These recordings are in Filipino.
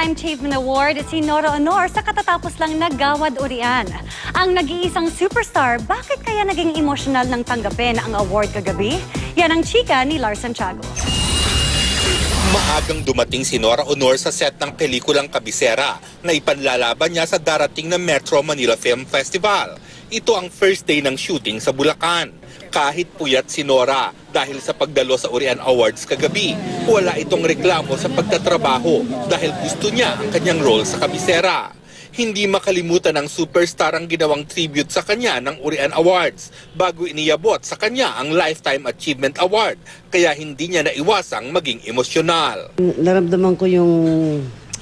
Lifetime Achievement Award si Nora Honor sa katatapos lang nagawad urian. Ang nag-iisang superstar, bakit kaya naging emotional ng tanggapin ang award kagabi? Yan ang chika ni Lars Santiago. Maagang dumating si Nora Honor sa set ng pelikulang Kabisera na ipanlalaban niya sa darating na Metro Manila Film Festival. Ito ang first day ng shooting sa Bulacan. Kahit puyat si Nora dahil sa pagdalo sa Urian Awards kagabi, wala itong reklamo sa pagtatrabaho dahil gusto niya ang kanyang role sa Kabisera. Hindi makalimutan ng superstar ang ginawang tribute sa kanya ng Urian Awards bago iniyabot sa kanya ang Lifetime Achievement Award, kaya hindi niya naiwasang maging emosyonal. Naramdaman ko yung,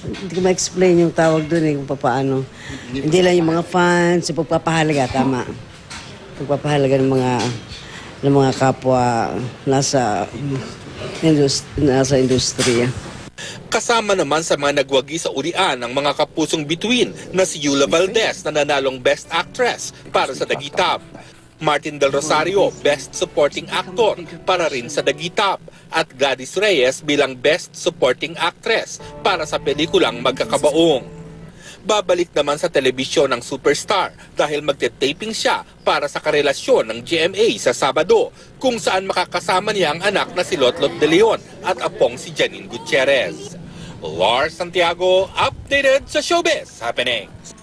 hindi ko ma-explain yung tawag doon kung paano. Hindi lang yung mga fans, yung pagpapahalaga, tama. Pagpapahalaga ng mga kapwa nasa industriya. Kasama naman sa mga nagwagi sa urian ang mga kapusong bituin na si Yula Valdez na nanalong Best Actress para sa Dagitab, Martin Del Rosario Best Supporting Actor para rin sa Dagitab, at Gladys Reyes bilang Best Supporting Actress para sa pelikulang Magkakabaong. Babalik naman sa telebisyon ng superstar dahil magte-taping siya para sa karelasyon ng GMA sa Sabado, kung saan makakasama niya ang anak na si Lotlot de Leon at apong si Janine Gutierrez. Lars Santiago, updated sa Showbiz Happenings.